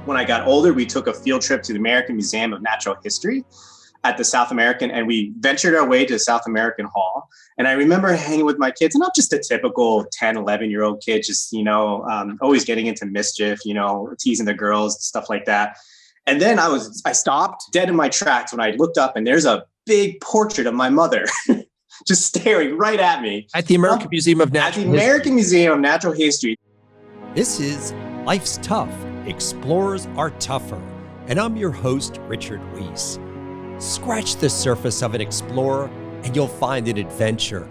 When I got older, we took a field trip to the American Museum of Natural History at the South American, and we ventured our way to the South American Hall. And I remember hanging with my kids, and not just a typical 10, 11-year-old kid, just, always getting into mischief, teasing the girls, stuff like that. And then I stopped dead in my tracks when I looked up, and there's a big portrait of my mother just staring right at me. At the American Museum of Natural History. At the American Museum of Natural History. This is Life's Tough. Explorers are tougher. And I'm your host, Richard Wiese. Scratch the surface of an explorer and you'll find an adventure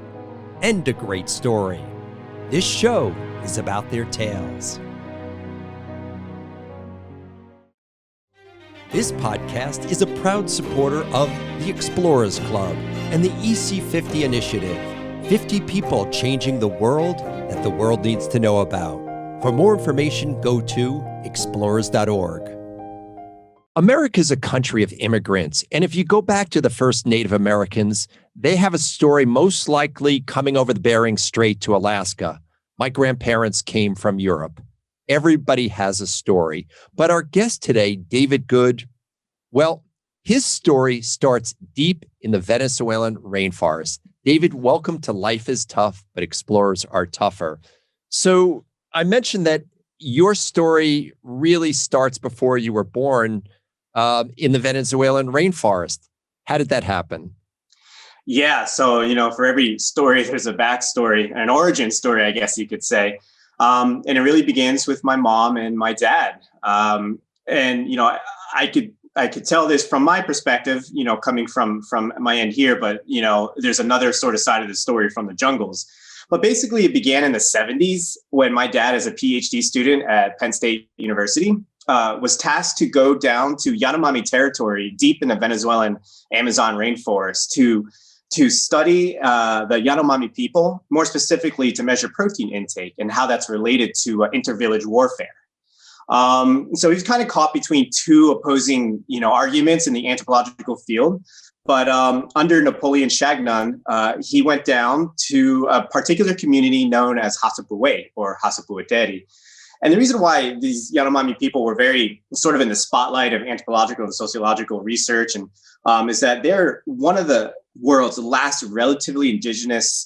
and a great story. This show is about their tales. This podcast is a proud supporter of the Explorers Club and the EC50 initiative, 50 people changing the world that the world needs to know about. For more information, go to explorers.org. America is a country of immigrants, and if you go back to the first Native Americans, they have a story most likely coming over the Bering Strait to Alaska. My grandparents came from Europe. Everybody has a story, but our guest today, David Good, well, his story starts deep in the Venezuelan rainforest. David, welcome to Life is Tough, but Explorers are Tougher. So I mentioned that your story really starts before you were born in the Venezuelan rainforest. How did that happen? Yeah, so, for every story, there's a backstory, an origin story, I guess you could say. And it really begins with my mom and my dad. I could tell this from my perspective, coming from my end here, but, there's another sort of side of the story from the jungles. But basically, it began in the 70s when my dad, as a PhD student at Penn State University, was tasked to go down to Yanomami territory deep in the Venezuelan Amazon rainforest to study the Yanomami people, more specifically to measure protein intake and how that's related to intervillage warfare. So he's kind of caught between two opposing, arguments in the anthropological field. But under Napoleon Chagnon, he went down to a particular community known as Hasapuwe or Hasapueteri. And the reason why these Yanomami people were very sort of in the spotlight of anthropological and sociological research is that they're one of the world's last relatively indigenous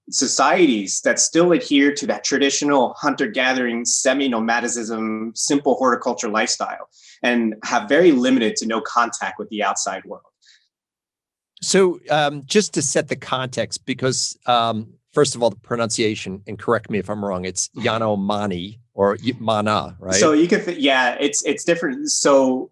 societies that still adhere to that traditional hunter-gathering, semi-nomadicism, simple horticulture lifestyle and have very limited to no contact with the outside world. So just to set the context, because first of all, the pronunciation, and correct me if I'm wrong, it's Yanomami or Mana, right? So you could, it's different. So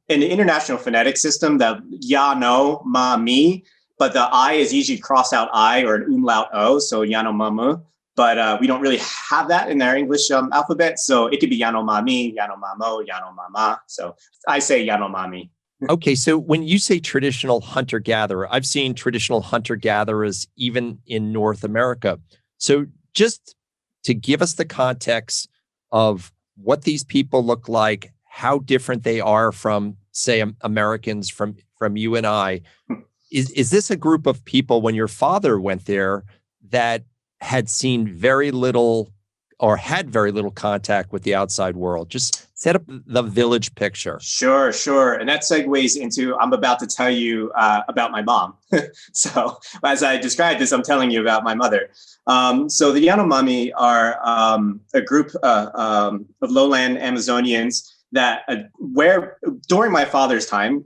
in the International Phonetic System, the Yanomami, but the I is usually cross out I or an umlaut O, so Yanomamu. But we don't really have that in our English alphabet. So it could be Yanomami, Yanomamo, Yanomama. So I say Yanomami. Okay, so when you say traditional hunter-gatherer, I've seen traditional hunter-gatherers even in North America. So just to give us the context of what these people look like, how different they are from, say, Americans, from you and I, is this a group of people, when your father went there, that had seen very little or had very little contact with the outside world? Just set up the village picture. Sure. And that segues into, I'm about to tell you about my mom. So as I described this, I'm telling you about my mother. So the Yanomami are a group of lowland Amazonians that during my father's time,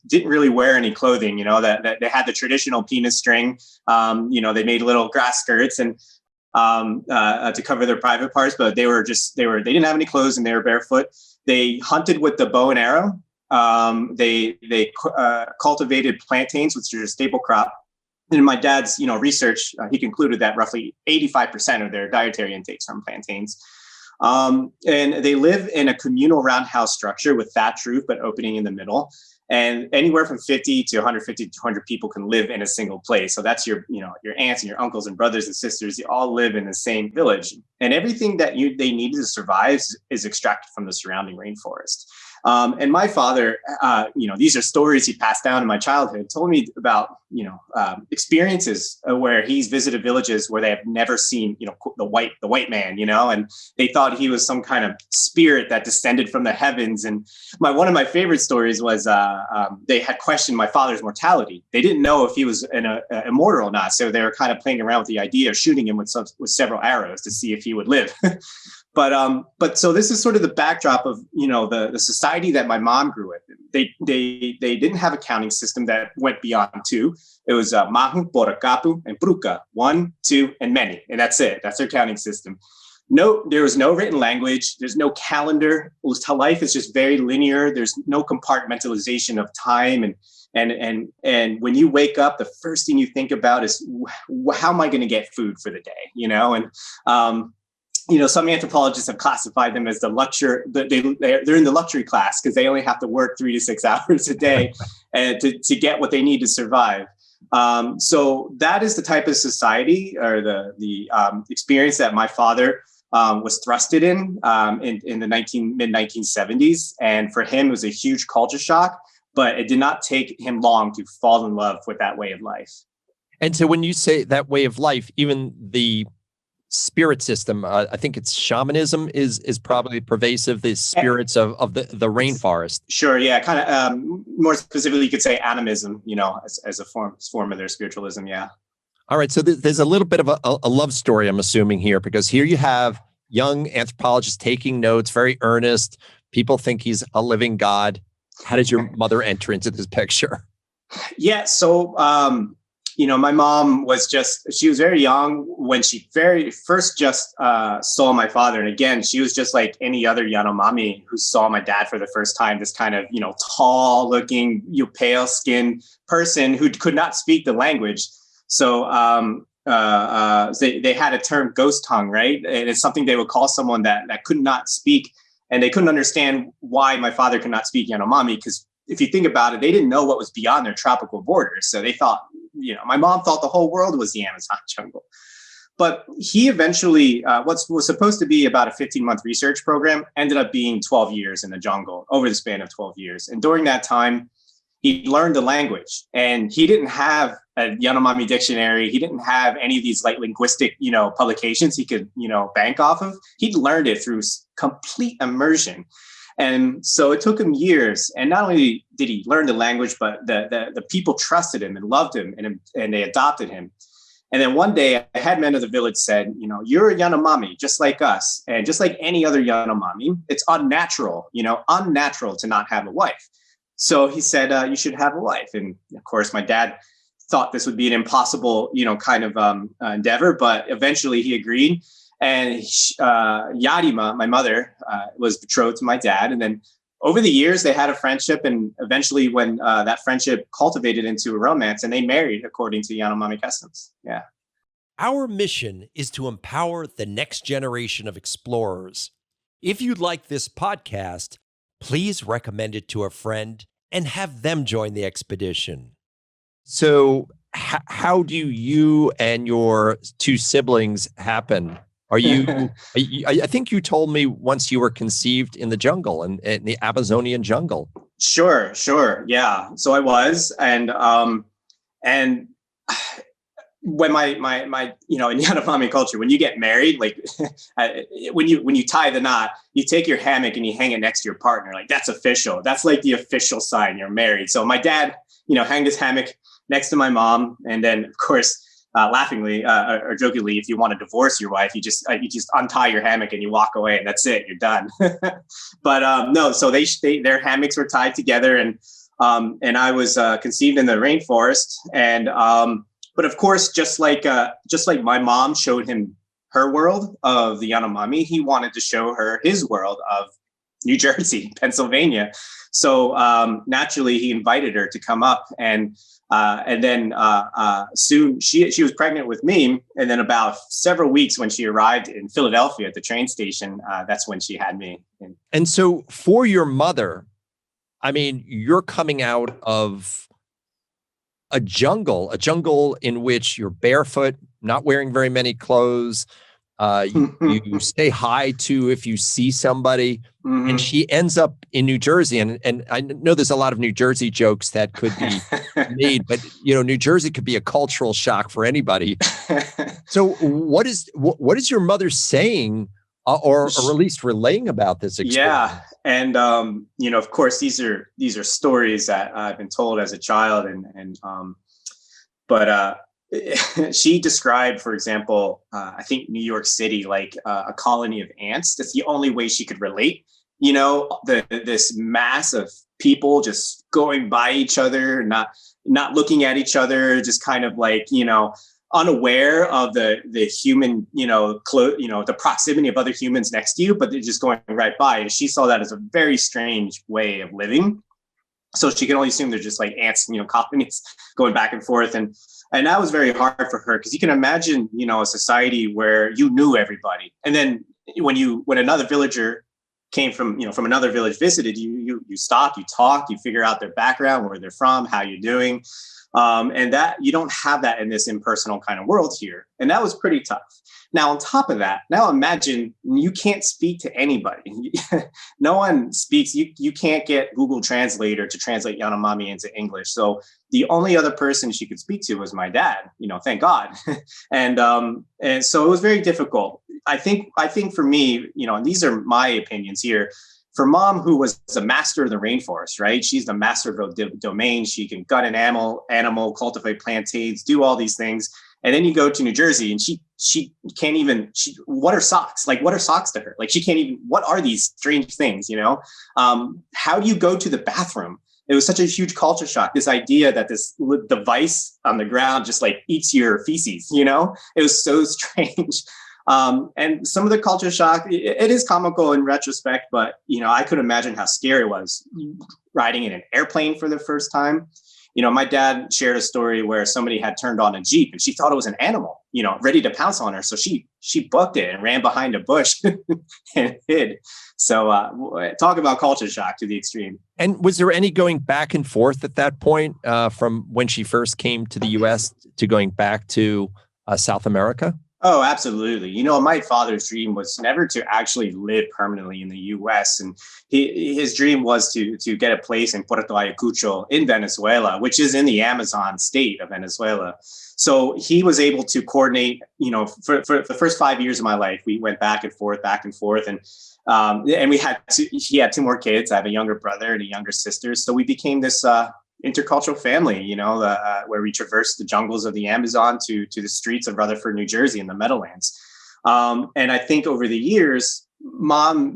didn't really wear any clothing, that they had the traditional penis string. They made little grass skirts and to cover their private parts, but they didn't have any clothes and they were barefoot. They hunted with the bow and arrow. They cultivated plantains, which are a staple crop. And in my dad's, research, he concluded that roughly 85% of their dietary intakes from plantains. And they live in a communal roundhouse structure with thatch roof, but opening in the middle. And anywhere from 50 to 150 to 200 people can live in a single place. So that's your aunts and your uncles and brothers and sisters. They all live in the same village. And everything that they need to survive is extracted from the surrounding rainforest. And my father, these are stories he passed down in my childhood, told me about, experiences where he's visited villages where they have never seen, the white man, and they thought he was some kind of spirit that descended from the heavens. And one of my favorite stories was they had questioned my father's mortality. They didn't know if he was immortal or not. So they were kind of playing around with the idea of shooting him with several arrows to see if he would live. But so this is sort of the backdrop of, the society that my mom grew up in. They didn't have a counting system that went beyond two. It was mahu, borakapu, and bruka, 1, 2, and many. And that's it. That's their counting system. There was no written language. There's no calendar. Life is just very linear. There's no compartmentalization of time. And when you wake up, the first thing you think about is, how am I going to get food for the day? Some anthropologists have classified them as they're in the luxury class because they only have to work 3 to 6 hours a day and to get what they need to survive. So that is the type of society or the experience that my father was thrusted in the mid 1970s. And for him, it was a huge culture shock, but it did not take him long to fall in love with that way of life. And so when you say that way of life, even the spirit system, I think it's shamanism is probably pervasive, the spirits of the rainforest. Sure. Yeah. Kind of more specifically, you could say animism, as a form of their spiritualism. Yeah. All right. So there's a little bit of a love story, I'm assuming here, because here you have young anthropologists taking notes, very earnest. People think he's a living God. How did your mother enter into this picture? Yeah. So, my mom she was very young when she very first just saw my father. And again, she was just like any other Yanomami who saw my dad for the first time, this kind of, tall looking, pale skinned person who could not speak the language. So they had a term, ghost tongue, right? And it's something they would call someone that could not speak. And they couldn't understand why my father could not speak Yanomami, because if you think about it, they didn't know what was beyond their tropical borders. So they thought, my mom thought the whole world was the Amazon jungle. But he eventually, what was supposed to be about a 15-month research program ended up being 12 years in the jungle over the span of 12 years. And during that time, he learned the language, and he didn't have a Yanomami dictionary. He didn't have any of these linguistic, publications he could, bank off of. He learned it through complete immersion. And so it took him years. And not only did he learn the language, but the people trusted him and loved him, and they adopted him. And then one day a headman of the village said, you're a Yanomami just like us. And just like any other Yanomami, it's unnatural to not have a wife. So he said, you should have a wife. And of course, my dad thought this would be an impossible, kind of endeavor, but eventually he agreed. And Yarima, my mother, was betrothed to my dad. And then over the years, they had a friendship. And eventually when that friendship cultivated into a romance, and they married according to Yanomami customs. Yeah. Our mission is to empower the next generation of explorers. If you like this podcast, please recommend it to a friend and have them join the expedition. So how do you and your two siblings happen? Are you, I think you told me once you were conceived in the jungle, in the Amazonian jungle. Sure. Yeah. So I was. And when my in Yanomami culture, when you get married, when you tie the knot, you take your hammock and you hang it next to your partner. That's official. That's the official sign you're married. So my dad, hanged his hammock next to my mom. And then of course, laughingly or jokingly, if you want to divorce your wife, you just untie your hammock and you walk away, and that's it. You're done. But no, so their hammocks were tied together, and I was conceived in the rainforest. And but of course, just like my mom showed him her world of the Yanomami, he wanted to show her his world of New Jersey, Pennsylvania. So naturally, he invited her to come up, and then soon she was pregnant with me. And then about several weeks when she arrived in Philadelphia at the train station, that's when she had me. And so for your mother, I mean, you're coming out of a jungle in which you're barefoot, not wearing very many clothes. You say hi to if you see somebody. And Mhm. she ends up in New Jersey. And I know there's a lot of New Jersey jokes that could be made, but New Jersey could be a cultural shock for anybody. So what is your mother saying, or at least relaying about this Yeah, experience? and of course, these are stories that I've been told as a child, but she described, for example, I think New York City like a colony of ants. That's the only way she could relate. This mass of people just going by each other, not looking at each other, just kind of like unaware of the human, the proximity of other humans next to you, but they're just going right by. And she saw that as a very strange way of living. So she can only assume they're just like ants, colonies going back and forth. And that was very hard for her, because you can imagine, a society where you knew everybody. And then when another villager came from another village, visited you, you stop, you talk, you figure out their background, where they're from, how you're doing. And that you don't have that in this impersonal kind of world here. And that was pretty tough. Now, on top of that, now imagine you can't speak to anybody. No one speaks. You can't get Google Translator to translate Yanomami into English. So the only other person she could speak to was my dad, thank God. And so it was very difficult. I think for me, and these are my opinions here, for mom, who was a master of the rainforest, right? She's the master of the domain. She can gut an animal, cultivate plantains, do all these things. And then you go to New Jersey, and she can't even. What are socks? Like, what are socks to her? Like, she can't even. What are these strange things? How do you go to the bathroom? It was such a huge culture shock. This idea that this device on the ground just like eats your feces. It was so strange. And some of the culture shock, it is comical in retrospect, but I could imagine how scary it was riding in an airplane for the first time. My dad shared a story where somebody had turned on a Jeep, and she thought it was an animal, ready to pounce on her. So she booked it and ran behind a bush and hid. So talk about culture shock to the extreme. And was there any going back and forth at that point, from when she first came to the U.S. to going back to South America? Oh, absolutely. My father's dream was never to actually live permanently in the U.S. And his dream was to get a place in Puerto Ayacucho in Venezuela, which is in the Amazon state of Venezuela. So he was able to coordinate, for the first 5 years of my life, we went back and forth. And he had two more kids. I have a younger brother and a younger sister. So we became this intercultural family, where we traversed the jungles of the Amazon to the streets of Rutherford, New Jersey, in the Meadowlands. And I think over the years, mom,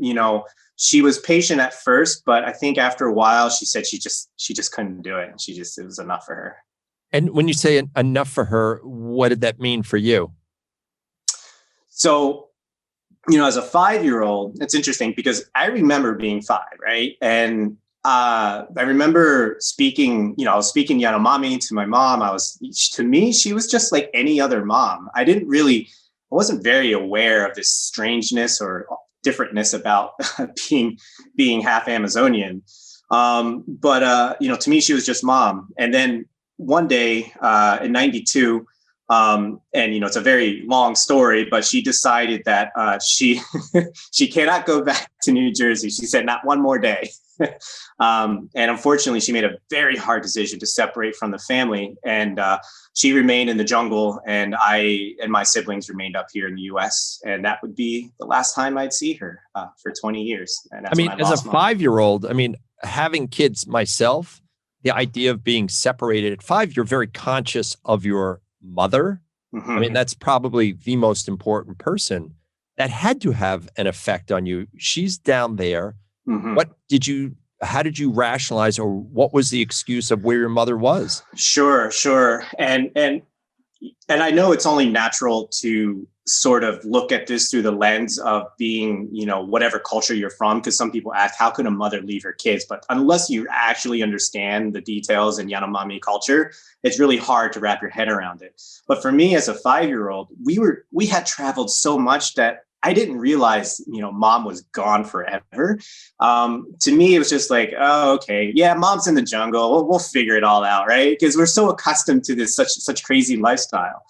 she was patient at first, but I think after a while, she said she just couldn't do it. It was enough for her. And when you say enough for her, what did that mean for you? So, as a 5-year-old, it's interesting because I remember being 5, right? And I remember speaking Yanomami to my mom. To me, she was just like any other mom. I wasn't very aware of this strangeness or differentness about being half Amazonian. But to me, she was just mom. And then one day in '92, and it's a very long story, but she decided that she she cannot go back to New Jersey. She said, not one more day. And unfortunately, she made a very hard decision to separate from the family, and she remained in the jungle, and I and my siblings remained up here in the U.S. And that would be the last time I'd see her for 20 years. And that's as a 5-year-old, having kids myself, the idea of being separated at 5, you're very conscious of your mother. Mm-hmm. That's probably the most important person. That had to have an effect on you. She's down there. Mm-hmm. How did you rationalize, or what was the excuse of where your mother was? Sure. And I know it's only natural to sort of look at this through the lens of being, whatever culture you're from, because some people ask, how can a mother leave her kids? But unless you actually understand the details in Yanomami culture, it's really hard to wrap your head around it. But for me as a 5-year-old, we had traveled so much that I didn't realize, mom was gone forever. To me, it was just like, oh, okay, yeah, mom's in the jungle. We'll figure it all out, right? Because we're so accustomed to this such crazy lifestyle.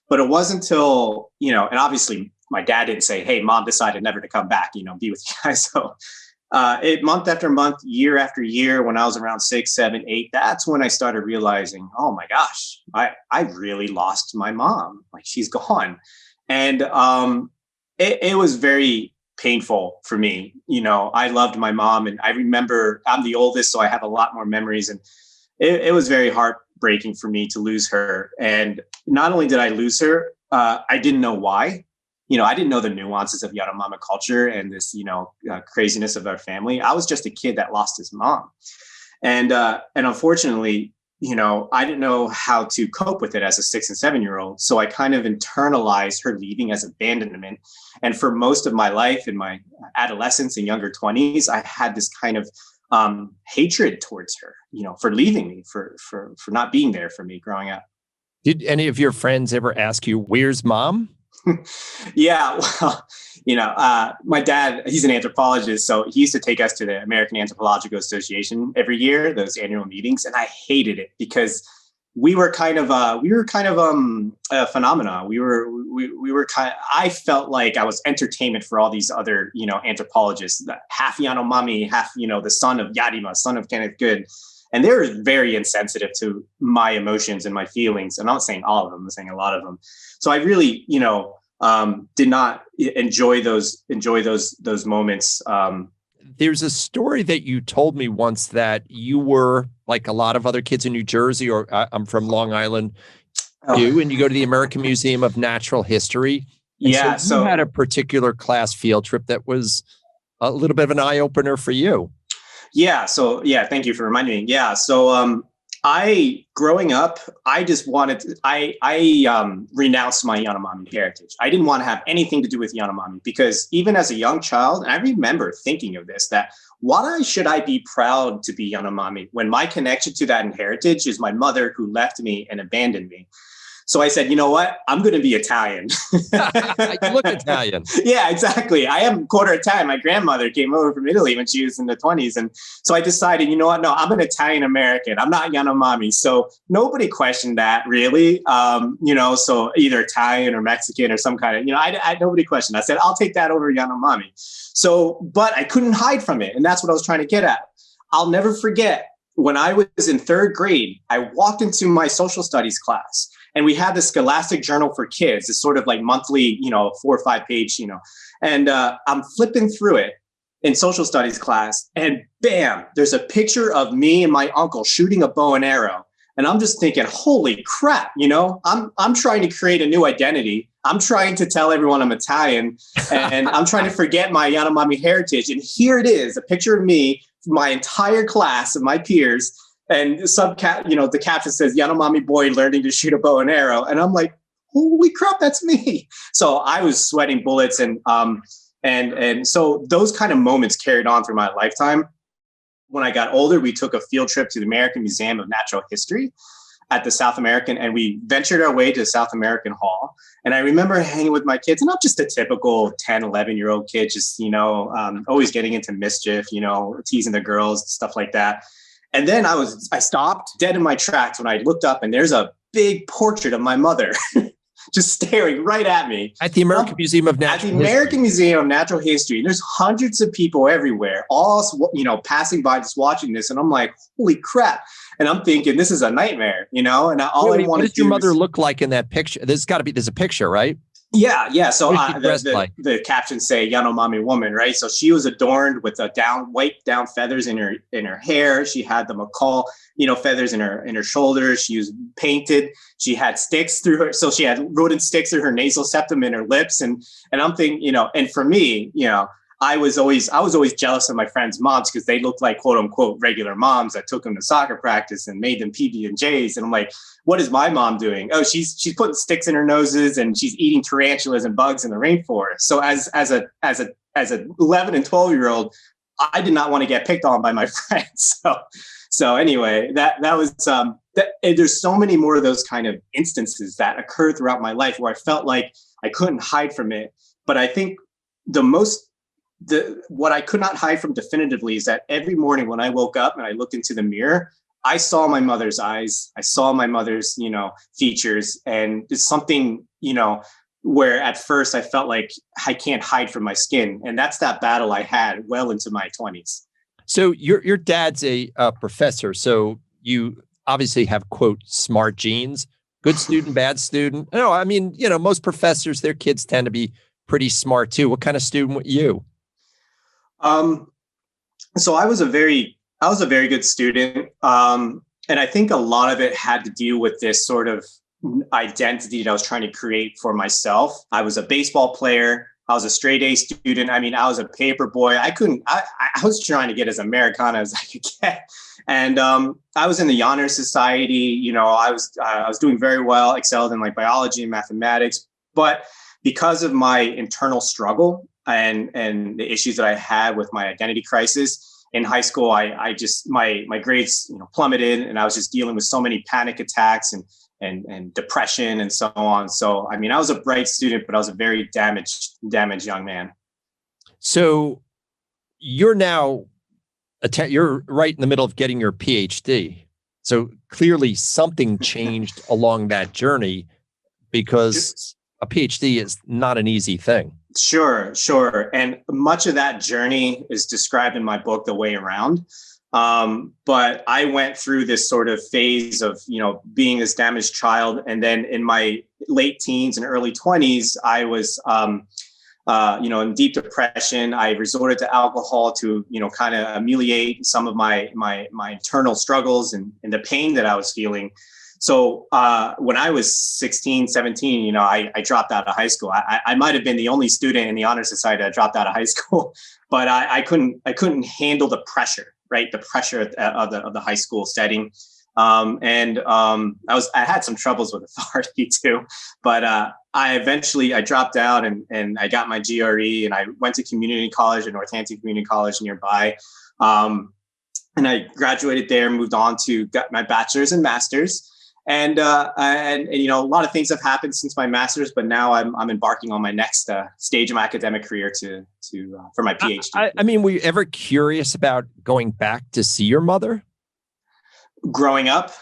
But it wasn't until, and obviously my dad didn't say, hey, mom decided never to come back, be with you guys. So month after month, year after year, when I was around 6, 7, 8, that's when I started realizing, oh my gosh, I really lost my mom. Like, she's gone. And it was very painful for me. I loved my mom, and I remember I'm the oldest, so I have a lot more memories. And it was very heartbreaking for me to lose her. And not only did I lose her, I didn't know why. I didn't know the nuances of Yanomami culture and this, craziness of our family. I was just a kid that lost his mom. And unfortunately, I didn't know how to cope with it as a 6 and 7-year-old. So I kind of internalized her leaving as abandonment. And for most of my life, in my adolescence and younger 20s, I had this kind of hatred towards her, for leaving me, for not being there for me growing up. Did any of your friends ever ask you, where's mom? Yeah, well, my dad, he's an anthropologist, so he used to take us to the American Anthropological Association every year, those annual meetings, and I hated it because we were kind of a phenomena. We were I felt like I was entertainment for all these other, anthropologists, half Yanomami, half, the son of Yadima, son of Kenneth Good. And they were very insensitive to my emotions and my feelings. I'm not saying all of them, I'm saying a lot of them. So I really, did not enjoy those moments. There's a story that you told me once that you were like a lot of other kids in New Jersey, or I'm from Long Island, too, and you go to the American Museum of Natural History. And so you had a particular class field trip that was a little bit of an eye opener for you. Yeah. So thank you for reminding me. Yeah. So growing up, I just wanted I renounced my Yanomami heritage. I didn't want to have anything to do with Yanomami because even as a young child, and I remember thinking of this, that why should I be proud to be Yanomami when my connection to that heritage is my mother who left me and abandoned me? So I said, you know what? I'm going to be Italian. You look Italian. Yeah, exactly. I am quarter Italian. My grandmother came over from Italy when she was in the 20s. And so I decided, you know what? No, I'm an Italian American. I'm not Yanomami. So nobody questioned that really. So either Italian or Mexican or some kind of, I nobody questioned. I said, I'll take that over Yanomami. So, but I couldn't hide from it. And that's what I was trying to get at. I'll never forget when I was in 3rd grade, I walked into my social studies class. And we had the Scholastic Journal for Kids. It's sort of like monthly, 4 or 5 page, and I'm flipping through it in social studies class. And bam, there's a picture of me and my uncle shooting a bow and arrow. And I'm just thinking, holy crap, I'm trying to create a new identity. I'm trying to tell everyone I'm Italian and I'm trying to forget my Yanomami heritage. And here it is, a picture of me, my entire class of my peers. And the caption says, Yanomami boy learning to shoot a bow and arrow. And I'm like, holy crap, that's me. So I was sweating bullets. And so those kind of moments carried on through my lifetime. When I got older, we took a field trip to the American Museum of Natural History at the South American, and we ventured our way to the South American Hall. And I remember hanging with my kids, and I'm just a typical 10, 11-year-old kid, just, always getting into mischief, teasing the girls, stuff like that. And then I stopped dead in my tracks when I looked up, and there's a big portrait of my mother just staring right at me. At the American Museum of Natural History. At the American Museum of Natural History. And there's hundreds of people everywhere, all, passing by, just watching this. And I'm like, holy crap. And I'm thinking, this is a nightmare, and all I want to do. What does your mother look like in that picture? There's a picture, right? Yeah. So the captions say Yanomami woman, right? So she was adorned with white down feathers in her hair. She had the macaw, feathers in her shoulders. She was painted. She had sticks through her. So she had rodent sticks through her nasal septum and her lips. And I'm thinking, and for me, I was always jealous of my friends' moms because they looked like quote unquote regular moms that took them to soccer practice and made them PB&Js. And I'm like, what is my mom doing? Oh, she's putting sticks in her noses and she's eating tarantulas and bugs in the rainforest. So as a 11 and 12-year-old, I did not want to get picked on by my friends. So anyway, that was there's so many more of those kind of instances that occurred throughout my life where I felt like I couldn't hide from it. But I think what I could not hide from definitively is that every morning when I woke up and I looked into the mirror, I saw my mother's eyes. I saw my mother's, features, and it's something, where at first I felt like I can't hide from my skin. And that's that battle I had well into my 20s. So your dad's a professor. So you obviously have, quote, smart genes, good student, bad student. No, I mean, most professors, their kids tend to be pretty smart too. What kind of student were you? So I was a very good student. And I think a lot of it had to do with this sort of identity that I was trying to create for myself. I was a baseball player. I was a straight A student. I mean, I was a paper boy. I was trying to get as Americana as I could get. And I was in the Honor Society. I was doing very well, excelled in like biology and mathematics. But because of my internal struggle and the issues that I had with my identity crisis in high school, I just my grades plummeted, and I was just dealing with so many panic attacks and depression and so on. So, I mean, I was a bright student, but I was a very damaged young man. So you're now, you're right in the middle of getting your PhD. So clearly something changed along that journey, because a PhD is not an easy thing. Sure. And much of that journey is described in my book, The Way Around. But I went through this sort of phase of, being this damaged child. And then in my late teens and early 20s, I was, in deep depression. I resorted to alcohol to, kind of ameliorate some of my internal struggles and the pain that I was feeling. So when I was 16, 17, I dropped out of high school. I might have been the only student in the Honor Society that dropped out of high school, but I couldn't handle the pressure. Right, the pressure of the high school setting, and I had some troubles with authority too. But I eventually dropped out and I got my GRE, and I went to community college at Northampton Community College nearby, and I graduated there, moved on to got my bachelor's and master's, and a lot of things have happened since my master's, but now I'm embarking on my next stage of my academic career for my PhD. I mean, were you ever curious about going back to see your mother? Growing up?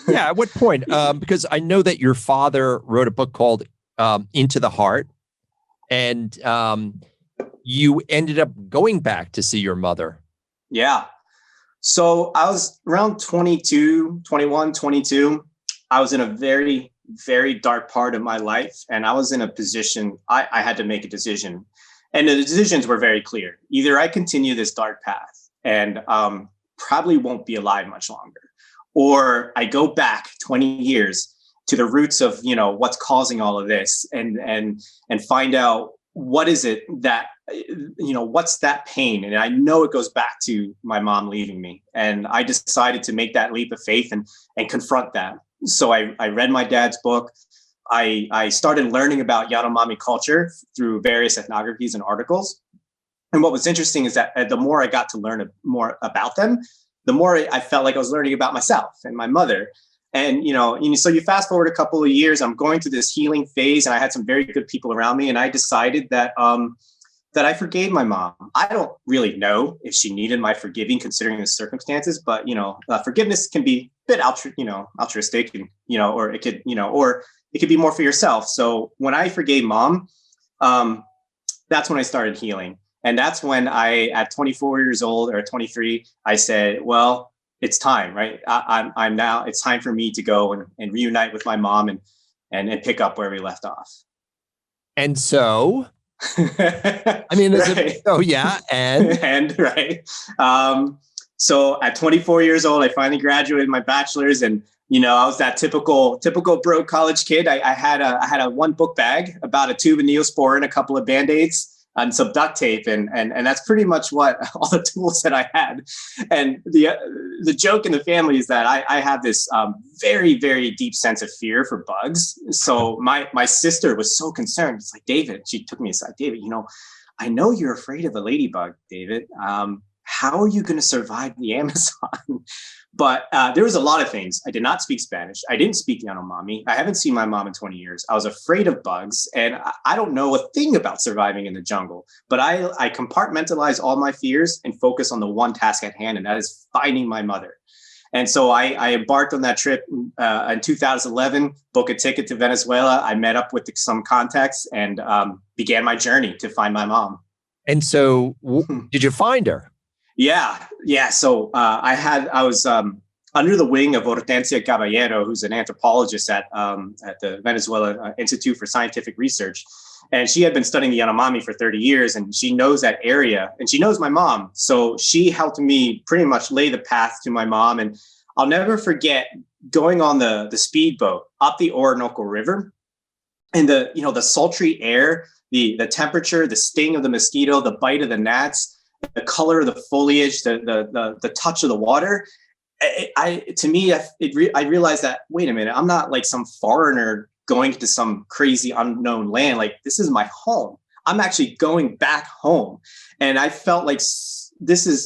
Yeah, at what point? Because I know that your father wrote a book called Into the Heart, and you ended up going back to see your mother. Yeah. So I was around 22. I was in a very, very dark part of my life, and I was in a position, I had to make a decision. And the decisions were very clear. Either I continue this dark path and probably won't be alive much longer, or I go back 20 years to the roots of, what's causing all of this and find out what is it that, what's that pain? And I know it goes back to my mom leaving me. And I decided to make that leap of faith and confront that. So I read my dad's book. I started learning about Yanomami culture through various ethnographies and articles. And what was interesting is that the more I got to learn more about them, the more I felt like I was learning about myself and my mother. And, so you fast forward a couple of years, I'm going through this healing phase, and I had some very good people around me. And I decided that I forgave my mom. I don't really know if she needed my forgiving considering the circumstances, but, forgiveness can be a bit altruistic and, or it could, or it could be more for yourself. So when I forgave mom, that's when I started healing. And that's when at 24 years old or 23, I said, well, it's time, right? I'm now, it's time for me to go and reunite with my mom and pick up where we left off. And so, I mean, right. Yeah. And right. So at 24 years old, I finally graduated my bachelor's, and, I was that typical broke college kid. I had a one book bag, about a tube of Neosporin, a couple of Band-Aids, and some duct tape. And that's pretty much what all the tools that I had. And the joke in the family is that I have this very, very deep sense of fear for bugs. So my sister was so concerned. It's like, David, she took me aside. David, I know you're afraid of a ladybug, David. How are you going to survive the Amazon? But there was a lot of things. I did not speak Spanish. I didn't speak Yanomami. I haven't seen my mom in 20 years. I was afraid of bugs, and I don't know a thing about surviving in the jungle. But I compartmentalize all my fears and focus on the one task at hand, and that is finding my mother. And so I embarked on that trip in 2011, booked a ticket to Venezuela. I met up with some contacts and began my journey to find my mom. And so did you find her? Yeah. So I was under the wing of Hortensia Caballero, who's an anthropologist at the Venezuela Institute for Scientific Research. And she had been studying the Yanomami for 30 years, and she knows that area, and she knows my mom. So she helped me pretty much lay the path to my mom. And I'll never forget going on the speedboat up the Orinoco River, and the sultry air, the temperature, the sting of the mosquito, the bite of the gnats, the color of the foliage, the touch of the water. I realized that, wait a minute, I'm not like some foreigner going to some crazy unknown land. Like, this is my home. I'm actually going back home. And I felt like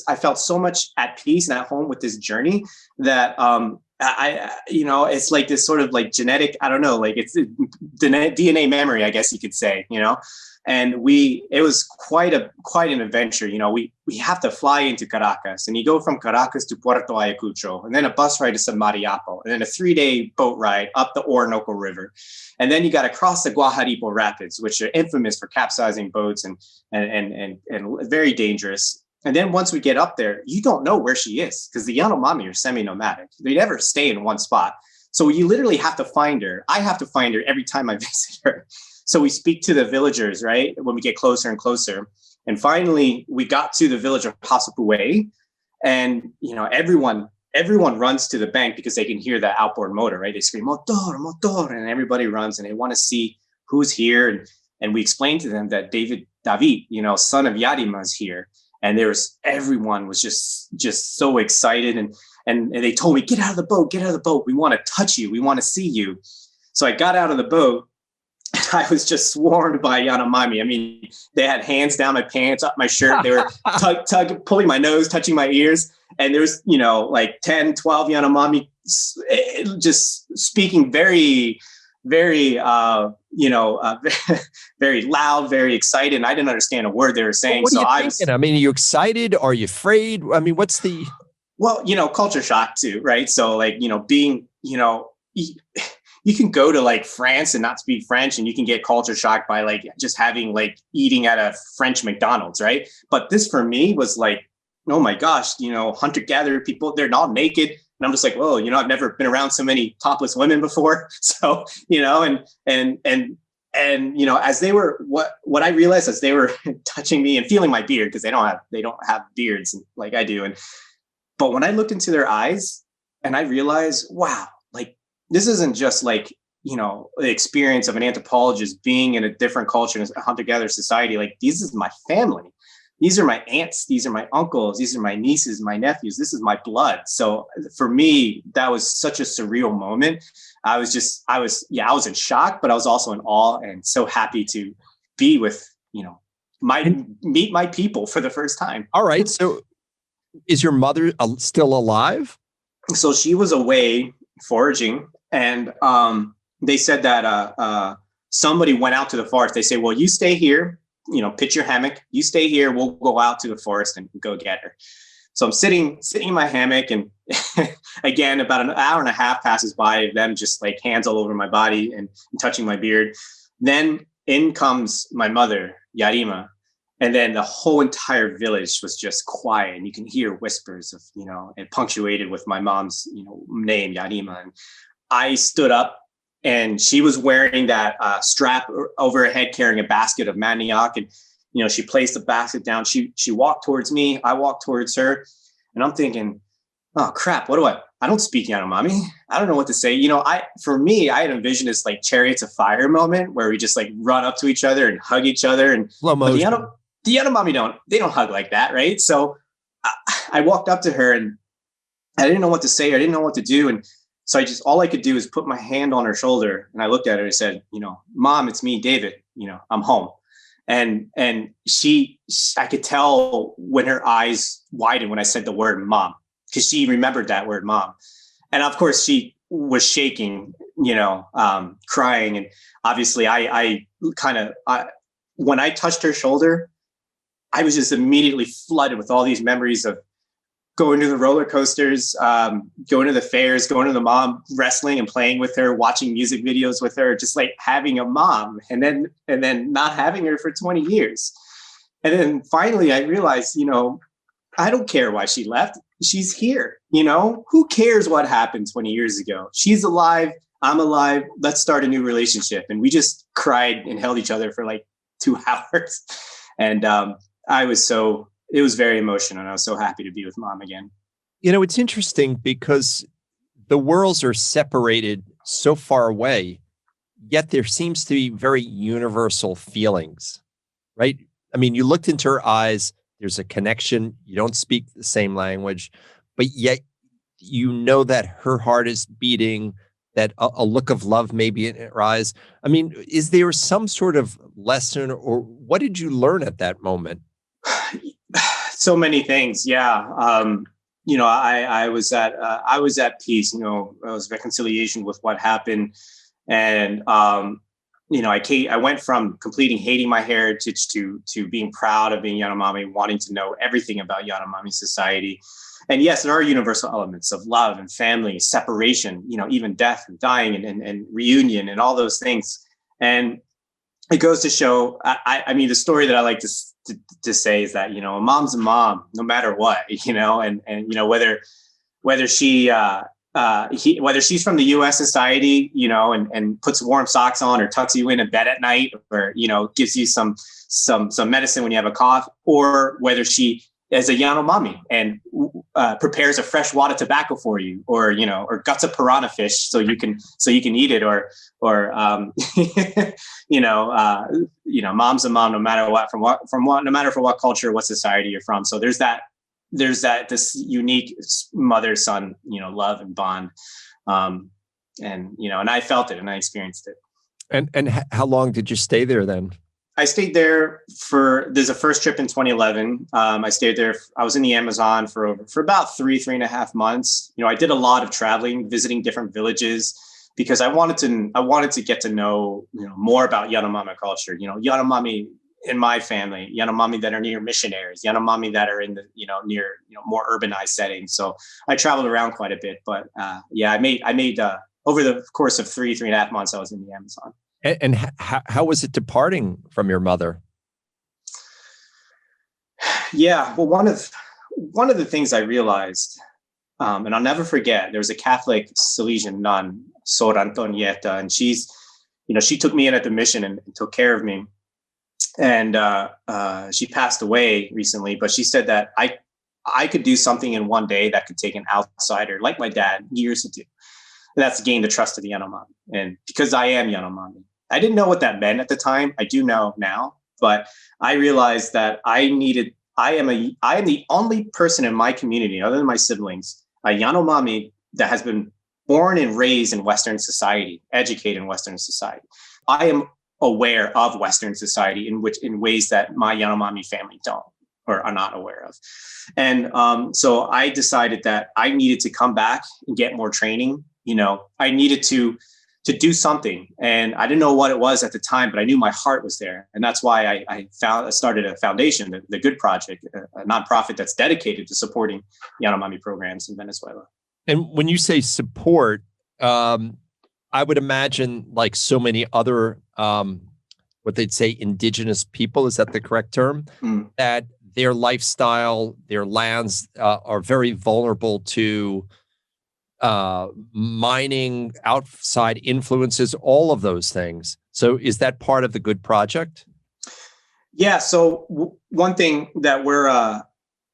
I felt so much at peace and at home with this journey that, it's like this sort of like genetic, I don't know, like it's DNA memory, I guess you could say, and it was quite an adventure. We have to fly into Caracas, and you go from Caracas to Puerto Ayacucho, and then a bus ride to Samariapo, and then a 3-day boat ride up the Orinoco River. And then you got to cross the Guajaripo Rapids, which are infamous for capsizing boats and very dangerous. And then once we get up there, you don't know where she is, because the Yanomami are semi-nomadic. They never stay in one spot. So you literally have to find her. I have to find her every time I visit her. So we speak to the villagers, right, when we get closer and closer. And finally, we got to the village of Hasapue, and everyone runs to the bank because they can hear the outboard motor, right? They scream, motor, motor, and everybody runs, and they want to see who's here. And we explained to them that David, son of Yarima, is here. And everyone was just so excited. And they told me, get out of the boat. We want to touch you. We want to see you. So I got out of the boat. I was just swarmed by Yanomami. I mean, they had hands down my pants, up my shirt. They were pulling my nose, touching my ears. And there was, like 10, 12 Yanomami just speaking very, very, very loud, very excited. And I didn't understand a word they were saying. What are you thinking? I mean, are you excited? Are you afraid? I mean, what's the... Well, culture shock too, right? So like, being, you can go to like France and not speak French, and you can get culture shocked by like just having like eating at a French McDonald's, right? But this for me was like, oh my gosh, hunter-gatherer people, they're not naked. And I'm just like, whoa, I've never been around so many topless women before. So, and as they were, what I realized as they were touching me and feeling my beard, because they don't have beards like I do. But when I looked into their eyes and I realized, wow, like, this isn't just like, the experience of an anthropologist being in a different culture, in a hunter-gatherer society. Like, this is my family. These are my aunts. These are my uncles. These are my nieces, my nephews. This is my blood. So for me, that was such a surreal moment. I was in shock, but I was also in awe and so happy to be with, meet my people for the first time. All right. So is your mother still alive? So she was away foraging, and they said that somebody went out to the forest. They say, well, you stay here, pitch your hammock. You stay here. We'll go out to the forest and go get her. So I'm sitting in my hammock, and again, about an hour and a half passes by of them just like hands all over my body and touching my beard. Then in comes my mother, Yarima. And then the whole entire village was just quiet, and you can hear whispers of, and punctuated with my mom's, name, Yarima. And I stood up, and she was wearing that strap over her head, carrying a basket of manioc. And, she placed the basket down. She walked towards me. I walked towards her, and I'm thinking, oh crap, I don't speak Yanomami. I don't know what to say. For me, I had envisioned this like Chariots of Fire moment where we just like run up to each other and hug each other. And the Yanomami don't hug like that, right? So I walked up to her, and I didn't know what to say. I didn't know what to do. And so all I could do is put my hand on her shoulder, and I looked at her and said, Mom, it's me, David, I'm home. And I could tell when her eyes widened when I said the word mom, because she remembered that word mom. And of course she was shaking, crying. And obviously when I touched her shoulder, I was just immediately flooded with all these memories of going to the roller coasters, going to the fairs, going to the mom wrestling and playing with her, watching music videos with her, just like having a mom, and then not having her for 20 years. And then finally I realized, I don't care why she left. She's here. Who cares what happened 20 years ago? She's alive. I'm alive. Let's start a new relationship. And we just cried and held each other for like 2 hours. And it was very emotional. And I was so happy to be with mom again. It's interesting because the worlds are separated so far away, yet there seems to be very universal feelings, right? I mean, you looked into her eyes, there's a connection. You don't speak the same language, but yet that her heart is beating, that a look of love maybe in her eyes. I mean, is there some sort of lesson, or what did you learn at that moment? So many things. Yeah. I was at peace, it was reconciliation with what happened. And, I went from completing hating my heritage to being proud of being Yanomami, wanting to know everything about Yanomami society. And yes, there are universal elements of love and family, separation, even death and dying and reunion and all those things. And it goes to show, I mean, the story that I like to say is that, a mom's a mom, no matter what, whether she, whether she's from the U.S. society, and puts warm socks on or tucks you in bed at night, or, gives you some medicine when you have a cough, or whether she is a Yanomami and prepares a freshwater tobacco for you, or guts a piranha fish so you can eat it, or mom's a mom no matter what, no matter for what culture, what society you're from. So there's this unique mother-son, love and bond. And I felt it and I experienced it. And how long did you stay there then? I stayed there there's a first trip in 2011. I stayed there. I was in the Amazon for about 3.5 months. I did a lot of traveling, visiting different villages, because I wanted to get to know, more about Yanomami culture, Yanomami in my family, Yanomami that are near missionaries, Yanomami that are in the, near, more urbanized settings. So I traveled around quite a bit, but I made over the course of 3.5 months, I was in the Amazon. And how was it departing from your mother? Yeah, well, one of the things I realized, and I'll never forget, there was a Catholic Salesian nun, Sor Antonieta, and she took me in at the mission and took care of me. And she passed away recently, but she said that I could do something in one day that could take an outsider like my dad years to do. And that's gain the trust of the Yanomami. And because I am Yanomami, I didn't know what that meant at the time. I do know now, but I realized that I am the only person in my community, other than my siblings, a Yanomami that has been born and raised in Western society, educated in Western society. I am aware of Western society in ways that my Yanomami family don't, or are not aware of. And so I decided that I needed to come back and get more training. I needed to do something, and I didn't know what it was at the time, but I knew my heart was there. And that's why I started a foundation, the Good Project, a nonprofit that's dedicated to supporting Yanomami programs in Venezuela. And when you say support, I would imagine, like so many other, what they'd say, indigenous people, is that the correct term? That their lifestyle, their lands are very vulnerable to mining, outside influences, all of those things. So is that part of the Good Project? Yeah. So one thing that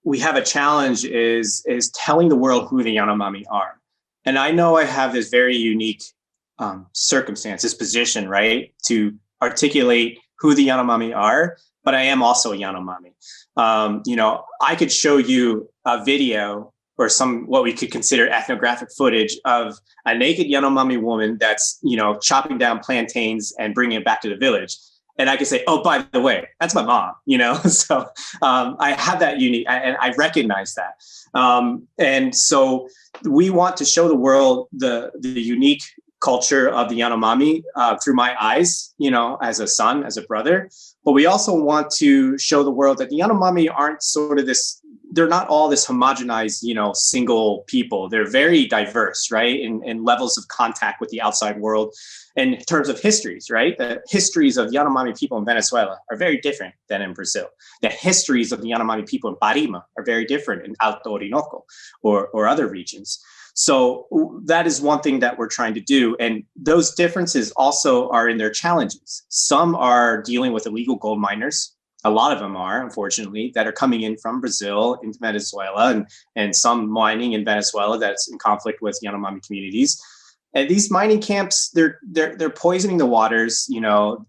we have a challenge is telling the world who the Yanomami are. And I know I have this very unique circumstance, this position, right, to articulate who the Yanomami are, but I am also a Yanomami. I could show you a video or what we could consider ethnographic footage of a naked Yanomami woman that's, chopping down plantains and bringing it back to the village. And I could say, oh, by the way, that's my mom, So I have that unique, and I recognize that. And so we want to show the world the unique culture of the Yanomami through my eyes, as a son, as a brother. But we also want to show the world that the Yanomami aren't sort of this they're not all this homogenized, single people. They're very diverse, right? In levels of contact with the outside world. And in terms of histories, right? The histories of Yanomami people in Venezuela are very different than in Brazil. The histories of the Yanomami people in Parima are very different in Alto Orinoco or other regions. So that is one thing that we're trying to do. And those differences also are in their challenges. Some are dealing with illegal gold miners. A lot of them are, unfortunately, that are coming in from Brazil into Venezuela, and some mining in Venezuela that's in conflict with Yanomami communities. And these mining camps, they're poisoning the waters,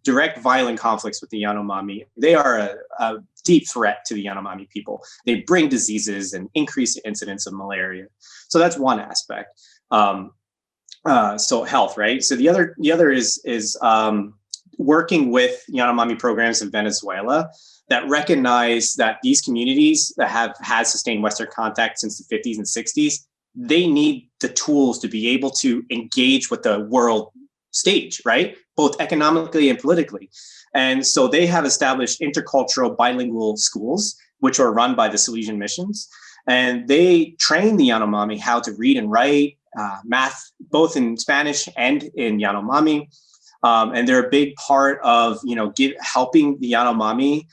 direct violent conflicts with the Yanomami. They are a deep threat to the Yanomami people. They bring diseases and increase the incidence of malaria. So that's one aspect. So health, right? So the other is working with Yanomami programs in Venezuela that recognize that these communities that have had sustained Western contact since the 50s and 60s, they need the tools to be able to engage with the world stage, right? Both economically and politically. And so they have established intercultural bilingual schools, which are run by the Salesian missions. And they train the Yanomami how to read and write, math, both in Spanish and in Yanomami. And they're a big part of, helping the Yanomami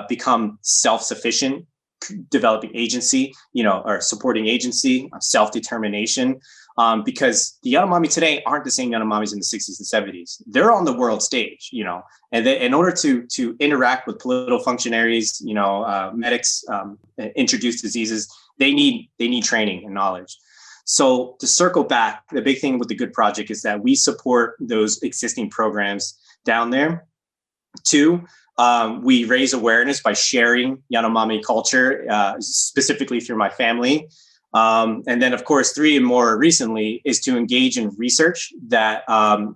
become self-sufficient, developing agency, or supporting agency, self-determination, because the Yanomami today aren't the same Yanomamis in the 60s and 70s. They're on the world stage, and they, in order to interact with political functionaries, medics, introduce diseases, they need training and knowledge. So to circle back, the big thing with the Good Project is that we support those existing programs down there. Two, we raise awareness by sharing Yanomami culture, specifically through my family. And then, of course, three, and more recently, is to engage in research that,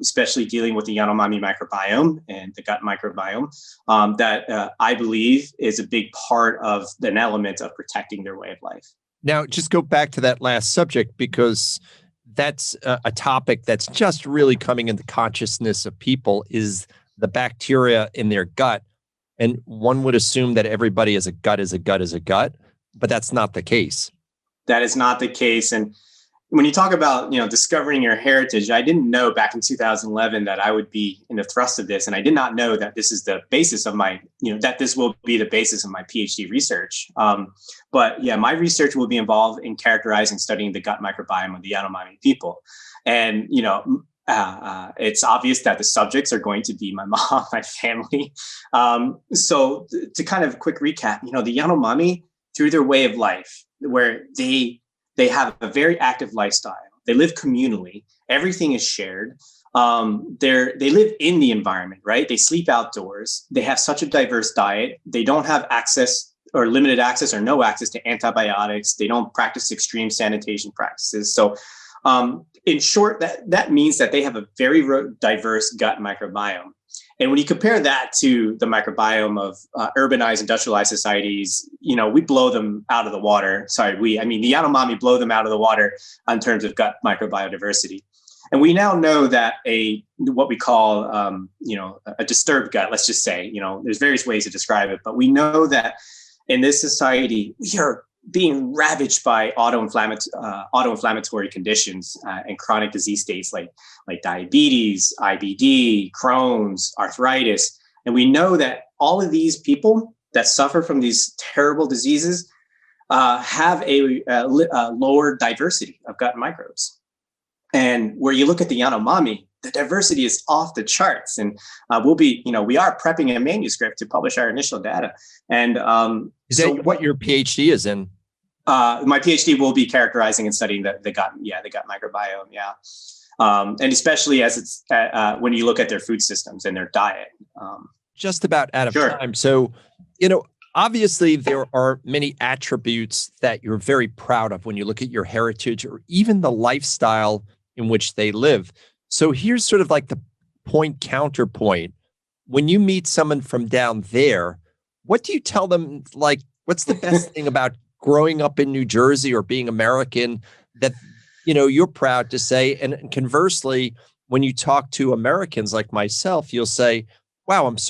especially dealing with the Yanomami microbiome and the gut microbiome, that I believe is a big part of an element of protecting their way of life. Now, just go back to that last subject, because that's a topic that's just really coming into consciousness of people, is the bacteria in their gut. And one would assume that everybody is a gut, but that's not the case. That is not the case. And when you talk about, discovering your heritage, I didn't know back in 2011 that I would be in the thrust of this. And I did not know that this is the basis of my, that this will be the basis of my PhD research. But yeah, my research will be involved in characterizing, studying the gut microbiome of the Yanomami people. And, it's obvious that the subjects are going to be my mom, my family. So to kind of quick recap, the Yanomami, through their way of life, where they have a very active lifestyle, they live communally, everything is shared. They live in the environment, right? They sleep outdoors. They have such a diverse diet. They don't have access or limited access or no access to antibiotics. They don't practice extreme sanitation practices. So in short, that means that they have a very diverse gut microbiome. And when you compare that to the microbiome of urbanized, industrialized societies, we blow them out of the water. The Yanomami blow them out of the water in terms of gut microbiodiversity. And we now know that what we call, a disturbed gut, let's just say, there's various ways to describe it, but we know that in this society, we are being ravaged by autoinflammatory conditions and chronic disease states like diabetes, IBD, Crohn's, arthritis. And we know that all of these people that suffer from these terrible diseases have a lower diversity of gut microbes. And where you look at the Yanomami, the diversity is off the charts. And we are prepping a manuscript to publish our initial data. And is that what your PhD is in? My PhD will be characterizing and studying the gut microbiome. Yeah. And especially as it's when you look at their food systems and their diet. Just about out of time. So, obviously there are many attributes that you're very proud of when you look at your heritage or even the lifestyle in which they live. So here's sort of like the counterpoint. When you meet someone from down there, what do you tell them? Like, what's the best thing about growing up in New Jersey or being American that, you're proud to say? And conversely, when you talk to Americans like myself, you'll say, wow, I'm so